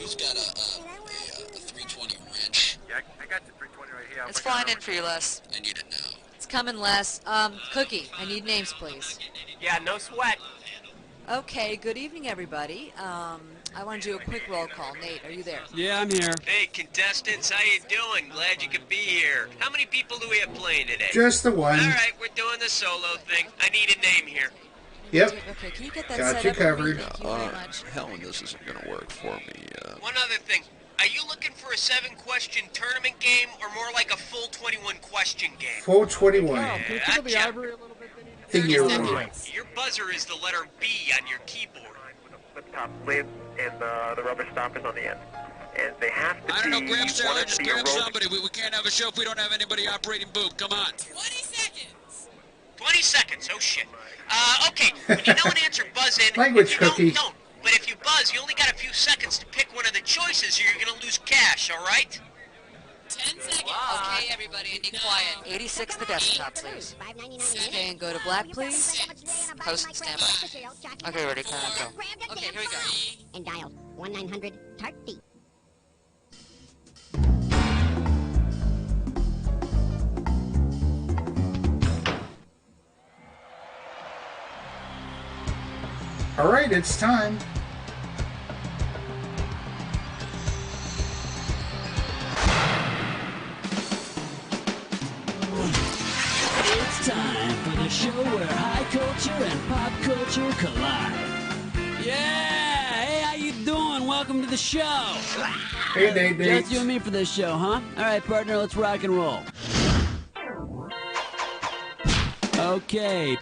Who's got a 320 wrench? Yeah, I got the 320 right here. It's flying in for you, Les. I need it now. It's coming, Les. Cookie, I need names, please. Yeah, no sweat. Okay, good evening, everybody. I want to do a quick roll call. Nate, are you there? Yeah, I'm here. Hey, contestants, how you doing? Glad you could be here. How many people do we have playing today? Just the one. All right, we're doing the solo thing. I need a name here. Yep. Okay, can you get that Got set you up for me? covered. Thank you very much. Helen, this isn't going to work for me. One other thing. Are you looking for a 7-question tournament game or more like a full 21-question game? Full 21. Gotcha. Think you're Here's the right. trick. Your buzzer is the letter B on your keyboard. Flip top lid and the rubber stoppers on the end. And they have to I don't know, be grab Sarah, one of just the grab aerobic- somebody. We can't have a show if we don't have anybody operating boob. Come on. 20 seconds. 20 seconds, oh shit. Okay, when you know an answer, buzz in. Language If you cookie. don't. But if you buzz, you only got a few seconds to pick one of the choices or you're gonna lose cash, alright? 10 seconds. Okay, everybody, I need quiet. 86 the desktop, please. Okay, and go to black, please. Post and stand by. Okay, ready, count, go. Okay, here we go. And dial 1-900-TART-D. All right, it's time. It's time for the show where high culture and pop culture collide. Yeah! Hey, how you doing? Welcome to the show. Hey, Nate. Just you and me for this show, huh? All right, partner, let's rock and roll. Okay.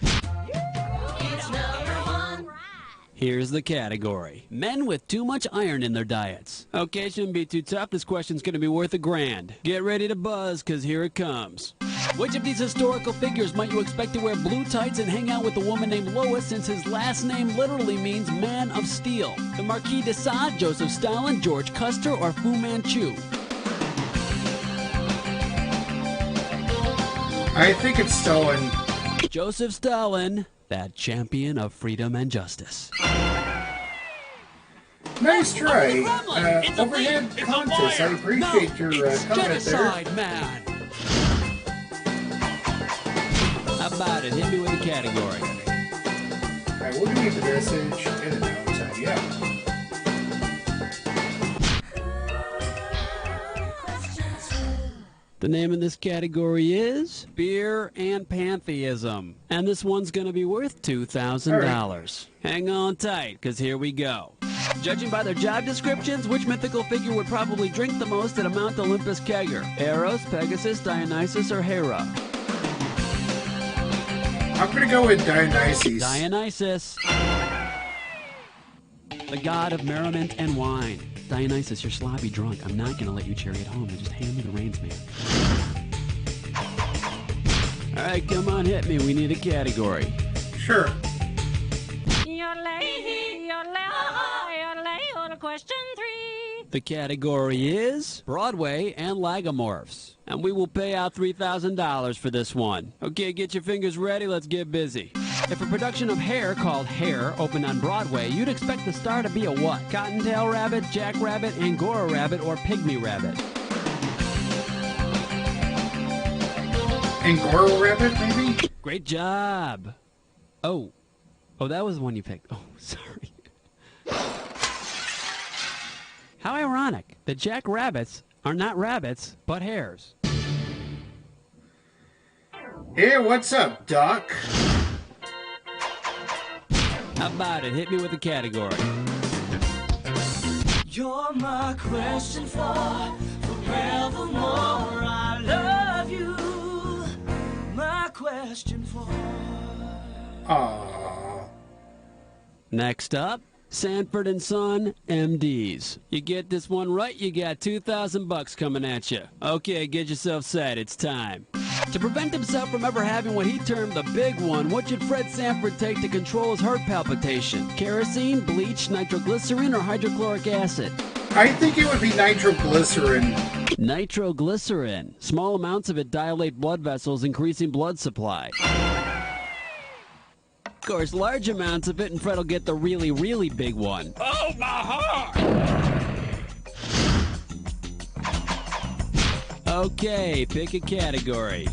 Here's the category. Men with too much iron in their diets. Okay, shouldn't be too tough. This question's gonna be worth $1,000. Get ready to buzz, cause here it comes. Which of these historical figures might you expect to wear blue tights and hang out with a woman named Lois since his last name literally means man of steel? The Marquis de Sade, Joseph Stalin, George Custer, or Fu Manchu? I think it's Stalin. Joseph Stalin, that champion of freedom and justice. Nice try. Overhead contest. I appreciate your comment there. Genocide, man. How about it? Hit me with a category. All right, we're gonna need the message in and outside. Yeah. The name of this category is Beer and Pantheism. And this one's going to be worth $2,000. Hang on tight, because here we go. Judging by their job descriptions, which mythical figure would probably drink the most at a Mount Olympus kegger? Eros, Pegasus, Dionysus, or Hera? I'm gonna go with Dionysus. Dionysus. The god of merriment and wine. Dionysus, you're sloppy drunk. I'm not going to let you chariot home. Just hand me the reins, man. All right, come on, hit me. We need a category. Sure. Question 3. The category is Broadway and Lagomorphs. And we will pay out $3,000 for this one. Okay, get your fingers ready. Let's get busy. If a production of Hair called Hair opened on Broadway, you'd expect the star to be a what? Cottontail rabbit, jackrabbit, Angora rabbit, or pygmy rabbit? Angora rabbit, maybe? Great job. Oh, that was the one you picked. Oh, sorry. How ironic that jackrabbits are not rabbits, but hares. Hey, what's up, Doc? How about it? Hit me with a category. You're my question for forevermore. I love you. My question for. Aww. Next up, Sanford and Son, MDs. You get this one right, you got $2,000 coming at you. Okay, get yourself set. It's time. To prevent himself from ever having what he termed the big one, what should Fred Sanford take to control his heart palpitation? Kerosene, bleach, nitroglycerin, or hydrochloric acid? I think it would be nitroglycerin. Nitroglycerin. Small amounts of it dilate blood vessels, increasing blood supply. Of course, large amounts of it and Fred will get the really, really big one. Oh, my heart! Okay, pick a category.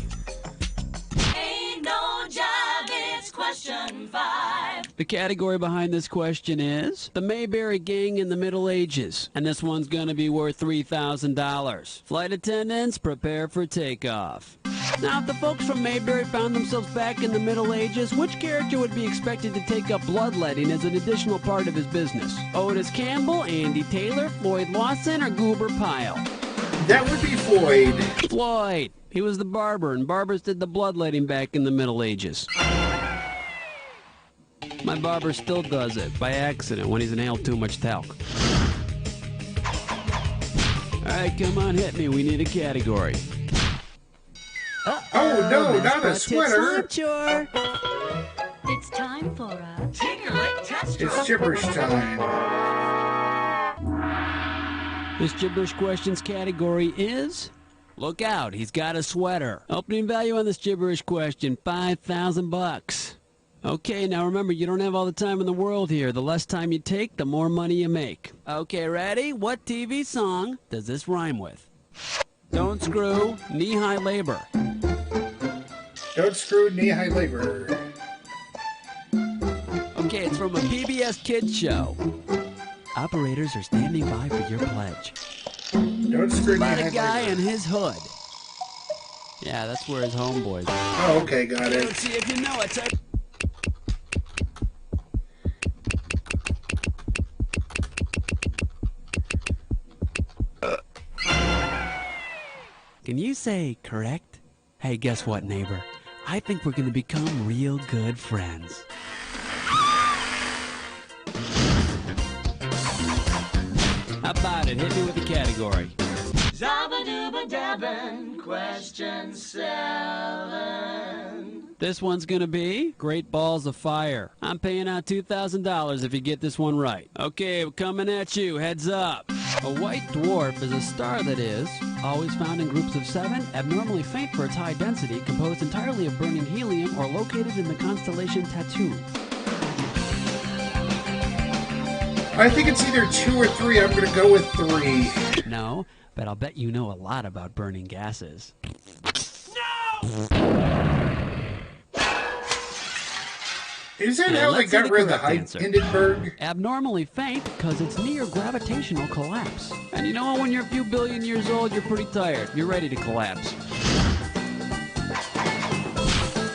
Ain't no job, it's question 5. The category behind this question is the Mayberry Gang in the Middle Ages, and this one's gonna be worth $3,000. Flight attendants, prepare for takeoff. Now, if the folks from Mayberry found themselves back in the Middle Ages, which character would be expected to take up bloodletting as an additional part of his business? Otis Campbell, Andy Taylor, Floyd Lawson, or Goober Pyle? That would be Floyd. Floyd. He was the barber, and barbers did the bloodletting back in the Middle Ages. My barber still does it, by accident, when he's inhaled too much talc. Alright, come on, hit me. We need a category. Oh no, not a sweater. It's time for a Tinkerlick test drive. It's gibberish time. This gibberish questions category is... Look out, he's got a sweater. Opening value on this gibberish question, $5,000. Okay, now remember, you don't have all the time in the world here. The less time you take, the more money you make. Okay, ready? What TV song does this rhyme with? Don't screw, knee-high labor. Don't screw knee-high labor. Okay, it's from a PBS Kids show. Operators are standing by for your pledge. Don't screw About knee-high a guy labor. in his hood. Yeah, that's where his homeboys are. Oh, okay, got it. Let's see if you know it. Type. Can you say correct? Hey, guess what, neighbor? I think we're gonna become real good friends. How about it? Hit me with the category. Zabba-dooba-dabbin', question 7. This one's gonna be Great Balls of Fire. I'm paying out $2,000 if you get this one right. Okay, we're coming at you. Heads up. A white dwarf is a star that is always found in groups of 7, abnormally faint for its high density, composed entirely of burning helium, or located in the constellation Tattoo. I think it's either 2 or 3. I'm gonna go with 3. No, but I'll bet you know a lot about burning gases. Is that Yeah, how they let's see got the rid of the correct answer. Hindenburg? Abnormally faint because it's near gravitational collapse. And you know, when you're a few billion years old, you're pretty tired. You're ready to collapse.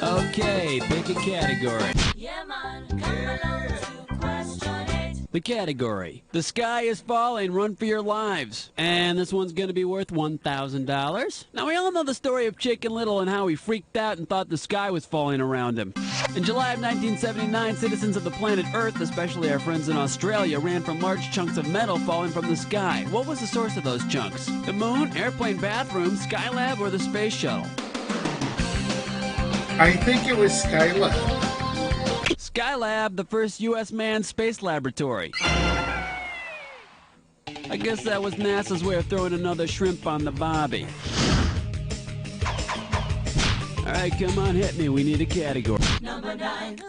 Okay, pick a category. Yeah, man, come along to question 8. The category. The sky is falling, run for your lives. And this one's gonna be worth $1,000. Now, we all know the story of Chicken Little and how he freaked out and thought the sky was falling around him. In July of 1979, citizens of the planet Earth, especially our friends in Australia, ran from large chunks of metal falling from the sky. What was the source of those chunks? The moon, airplane bathroom, Skylab, or the space shuttle? I think it was Skylab. Skylab, the first U.S. manned space laboratory. I guess that was NASA's way of throwing another shrimp on the bobby. All right, come on, hit me. We need a category. Number 9.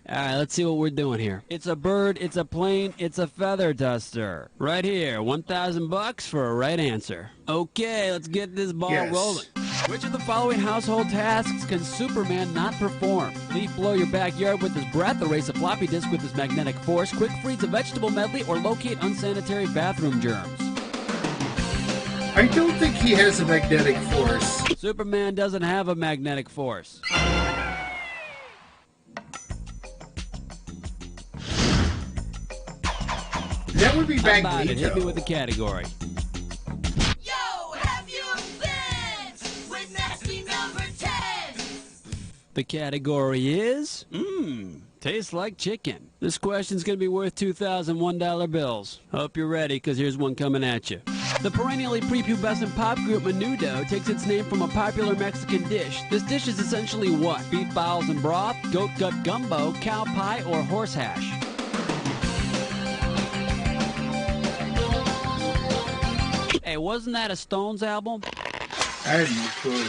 All right, let's see what we're doing here. It's a bird, it's a plane, it's a feather duster. Right here, $1,000 for a right answer. Okay, let's get this ball rolling. Which of the following household tasks can Superman not perform? Leaf blow your backyard with his breath, erase a floppy disk with his magnetic force, quick freeze a vegetable medley, or locate unsanitary bathroom germs? I don't think he has a magnetic force. Superman doesn't have a magnetic force. That would be How about it? Hit me Magneto. with a category. Yo, have you been with nasty number 10? The category is... tastes like chicken. This question's gonna be worth $2,001 bills. Hope you're ready, because here's one coming at you. The perennially prepubescent pop group Menudo takes its name from a popular Mexican dish. This dish is essentially what? Beef bowels and broth, goat gut gumbo, cow pie, or horse hash? Hey, wasn't that a Stones album? I have no clue.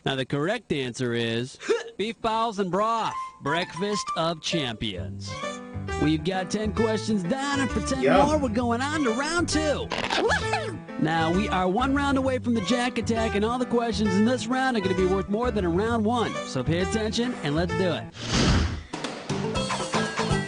Now, the correct answer is beef bowels and broth, breakfast of champions. We've got 10 questions down, and for 10 Yum. more, we're going on to round 2. Woohoo! Now, we are one round away from the Jack Attack, and all the questions in this round are going to be worth more than a round one. So pay attention, and let's do it.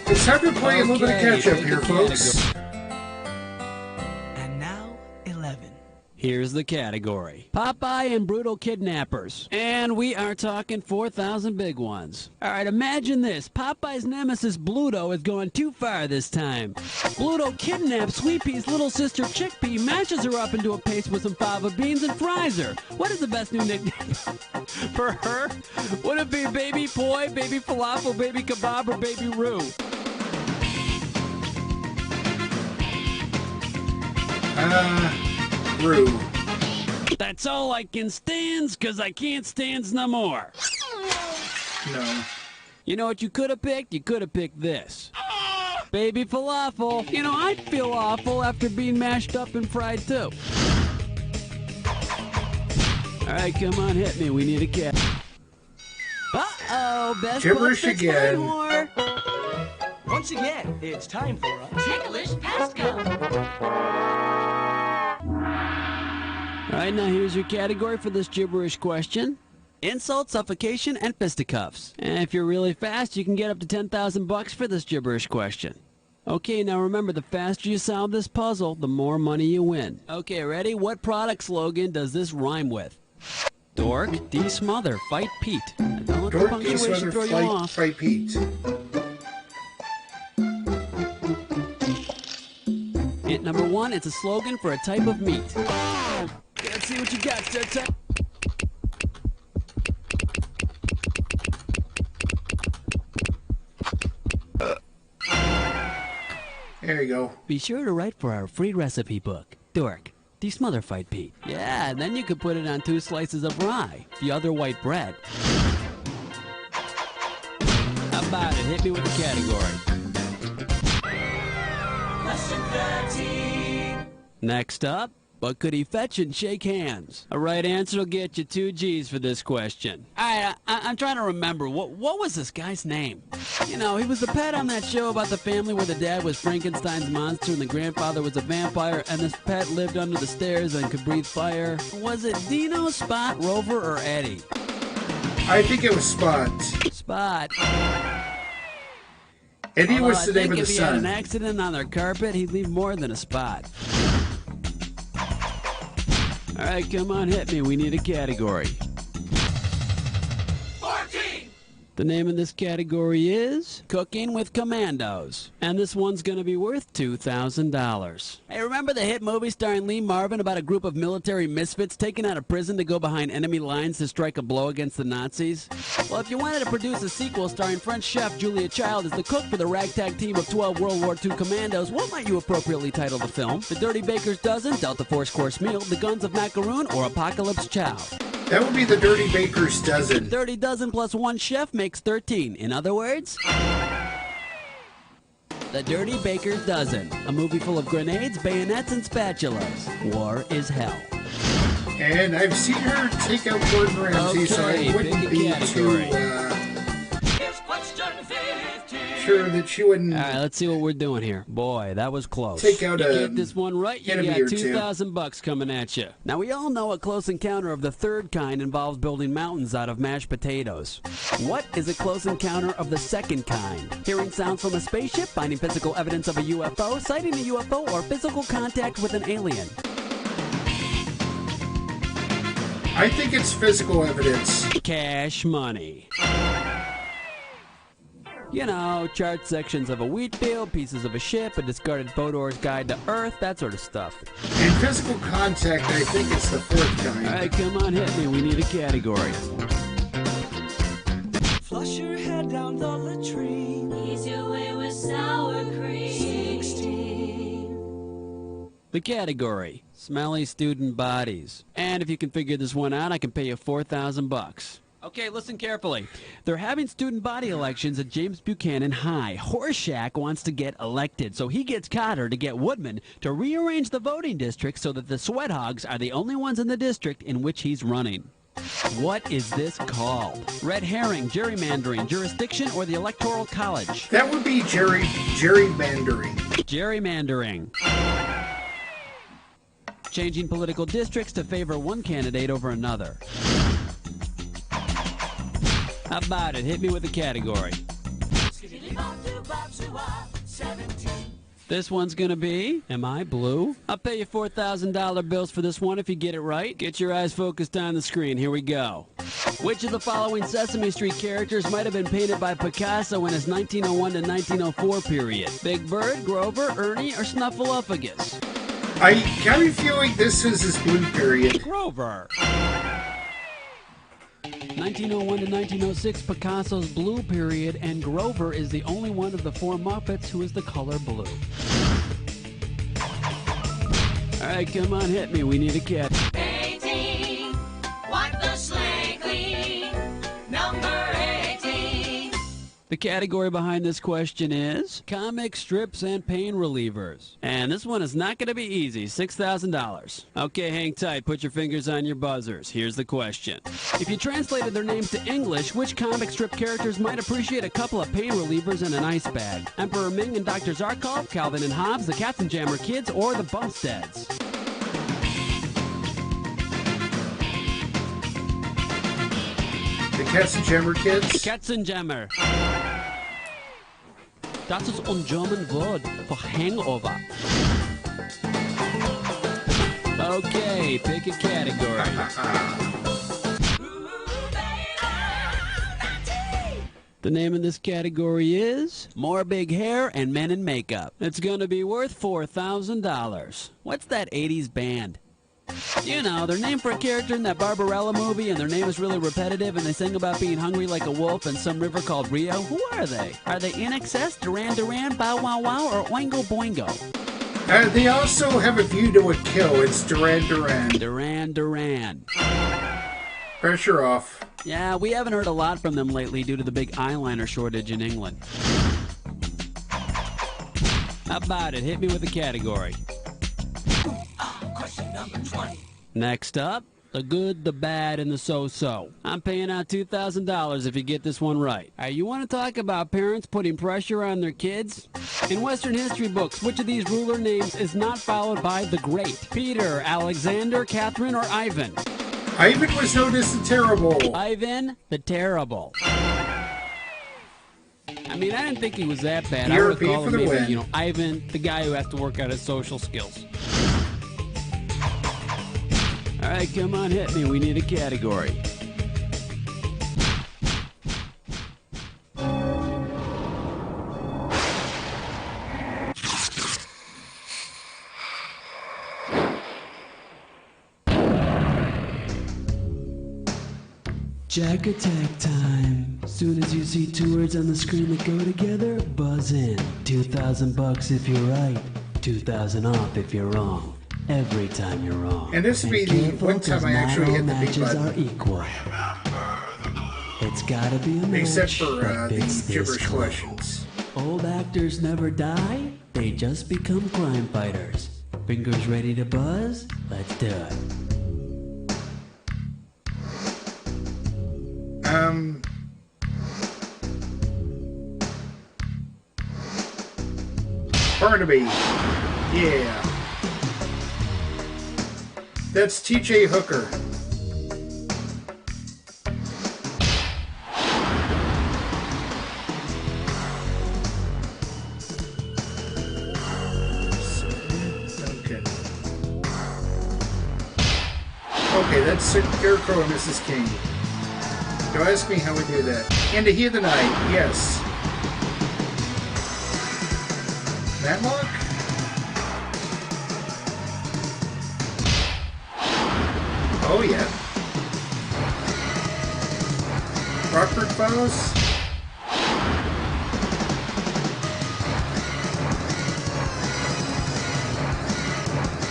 It's time to play a little bit of catch-up here, folks. And now, 11. Here's the category. Popeye and brutal kidnappers. And we are talking 4,000 big ones. Alright, imagine this. Popeye's nemesis Bluto is going too far this time. Bluto kidnaps Sweet Pea's little sister Chickpea, mashes her up into a paste with some fava beans, and fries her. What is the best new nickname for her? Would it be Baby Poi, Baby Falafel, Baby Kebab, or Baby Roo? Roo. That's all I can stands, 'cause I can't stands no more. No. You know what you could have picked? You could have picked this. Baby Falafel. You know, I'd feel awful after being mashed up and fried too. Alright, come on, hit me. We need a cat. Uh-oh, best Gibberish butt fix again. more. Once again, it's time for a Ticklish Pascal. Alright, now here's your category for this gibberish question. Insult, suffocation, and fisticuffs. And if you're really fast, you can get up to 10,000 bucks for this gibberish question. Okay, now remember, the faster you solve this puzzle, the more money you win. Okay, ready? What product slogan does this rhyme with? Dork, de-smother, fight Pete. Now don't let the Dork, punctuation de-smother, throw you off. fight Pete. Hint number one, it's a slogan for a type of meat. Let's see what you got, Sir. There you go. Be sure to write for our free recipe book, Dork, de-smother fight Pete. Yeah, and then you could put it on 2 slices of rye, the other white bread. How about it? Hit me with the category. Question 13. Next up, what could he fetch and shake hands? A right answer will get you 2 G's for this question. Alright, I'm trying to remember, what was this guy's name? You know, he was the pet on that show about the family where the dad was Frankenstein's monster and the grandfather was a vampire, and this pet lived under the stairs and could breathe fire. Was it Dino, Spot, Rover, or Eddie? I think it was Spot. Spot. Eddie Although was the name of the if he had an son. accident on their carpet, he'd leave more than a spot. Alright, come on, hit me. We need a category. 14. The name of this category is Cooking with Commandos. And this one's going to be worth $2,000. Hey, remember the hit movie starring Lee Marvin about a group of military misfits taken out of prison to go behind enemy lines to strike a blow against the Nazis? Well, if you wanted to produce a sequel starring French chef Julia Child as the cook for the ragtag team of 12 World War II commandos, what might you appropriately title the film? The Dirty Baker's Dozen, Delta Force Course Meal, The Guns of Macaroon, or Apocalypse Chow? That would be the Dirty Baker's Dozen. 30 dozen plus 1 chef makes 13. In other words, The Dirty Baker's Dozen, a movie full of grenades, bayonets, and spatulas. War is hell. And I've seen her take out Gordon Ramsay, so I wouldn't be too Here's question 15. sure that she wouldn't All right, let's see what we're doing here. Boy, that was close. take out You a get this one right, you enemy got or two. 2,000 bucks coming at you. Now, we all know a close encounter of the third kind involves building mountains out of mashed potatoes. What is a close encounter of the second kind? Hearing sounds from a spaceship, finding physical evidence of a UFO, sighting a UFO, or physical contact with an alien? I think it's physical evidence. Cash money. You know, chart sections of a wheat field, pieces of a ship, a discarded Fodor's Guide to Earth, that sort of stuff. And physical contact, I think it's the fourth kind. All right, come on, hit me. We need a category. Flush your head down the latrine. Ease your way with sour cream. 16. The category, smelly student bodies. And if you can figure this one out, I can pay you 4,000 bucks. Okay, listen carefully. They're having student body elections at James Buchanan High. Horseshack wants to get elected, so he gets Cotter to get Woodman to rearrange the voting district so that the Sweat Hogs are the only ones in the district in which he's running. What is this called? Red herring, gerrymandering, jurisdiction, or the Electoral College? That would be gerrymandering. Gerrymandering. changing political districts to favor one candidate over another. How about it? Hit me with a category. This one's gonna be, am I blue? I'll pay you $4,000 bills for this one if you get it right. Get your eyes focused on the screen. Here we go. Which of the following Sesame Street characters might have been painted by Picasso in his 1901 to 1904 period? Big Bird, Grover, Ernie, or Snuffleupagus? I got a feeling this is his blue period. Grover. 1901 to 1906, Picasso's blue period, and Grover is the only one of the four Muppets who is the color blue. All right, come on, hit me. We need a cat. 18, wipe the slate clean. Number 18. The category behind this question is comic strips and pain relievers. And this one is not going to be easy. $6,000. Okay, hang tight. Put your fingers on your buzzers. Here's the question. If you translated their names to English, which comic strip characters might appreciate a couple of pain relievers and an ice bag? Emperor Ming and Dr. Zarkov, Calvin and Hobbes, the Katzenjammer Kids, or the Bumsteads? The Katzenjammer Kids? Katzenjammer. Das ist ein German word for hangover. Okay, pick a category. The name of this category is More Big Hair and Men in Makeup. It's going to be worth $4,000. What's that 80s band? You know, they're named for a character in that Barbarella movie, and their name is really repetitive, and they sing about being hungry like a wolf in some river called Rio. Who are they? Are they In Excess, Duran Duran, Bow Wow Wow, or Oingo Boingo? They also have a View to a Kill. It's Duran Duran. Duran Duran. Pressure off. Yeah, we haven't heard a lot from them lately due to the big eyeliner shortage in England. How about it? Hit me with a category. Question number 20. Next up, the good, the bad, and the so-so. I'm paying out $2,000 if you get this one right. You want to talk about parents putting pressure on their kids? In Western history books, which of these ruler names is not followed by the Great? Peter, Alexander, Catherine, or Ivan? Ivan was known as the Terrible. Ivan the Terrible. I mean, I didn't think he was that bad. You're I would call for him the maybe, win. you know, Ivan, the guy who has to work out his social skills. All right, come on, hit me. We need a category. Jack attack time. Soon as you see two words on the screen that go together, buzz in. $2,000 if you're right, $2,000 off if you're wrong. Every time you're wrong. And this would be the one time I actually hit the B matches button. are equal. It's gotta be a match Except for that the fits this gibberish club. questions. Old actors never die, they just become crime fighters. Fingers ready to buzz? Let's do it. Barnaby. Yeah. That's T.J. Hooker. Okay. Okay, that's Scarecrow and Mrs. King. Don't ask me how we do that. And to hear the night, yes. Matlock? Oh yeah. Rockford Files?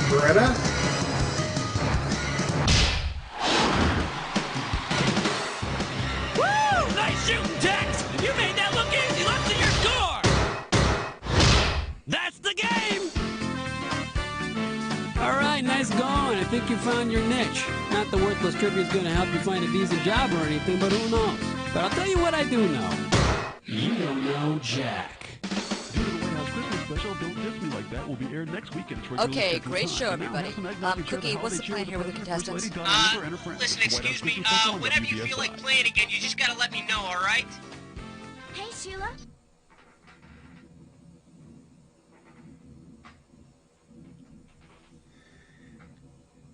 Beretta? Woo! Nice shooting, Tex! You made that look easy. Let's see your score! That's the game! All right, nice going. I think you found your niche. Not the worthless trivia is going to help you find a decent job or anything, but who knows? But I'll tell you what I do know. You don't know Jack. Due to the Warehouse Christmas special, Don't Diss Me Like That, will be aired next week. Okay, great show, everybody. Cookie, what's the plan here with the contestants? Listen, excuse me, whenever you feel like playing again, you just gotta let me know, alright? Hey, Sheila.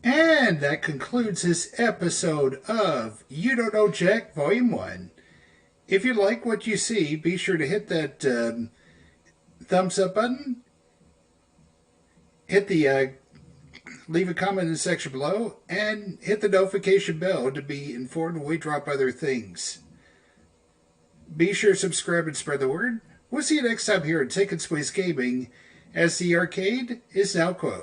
And that concludes this episode of You Don't Know Jack Volume 1. If you like what you see, be sure to hit that thumbs up button. Hit the leave a comment in the section below, and hit the notification bell to be informed when we drop other things. Be sure to subscribe and spread the word. We'll see you next time here at Ticket Squeeze Gaming, as the arcade is now closed.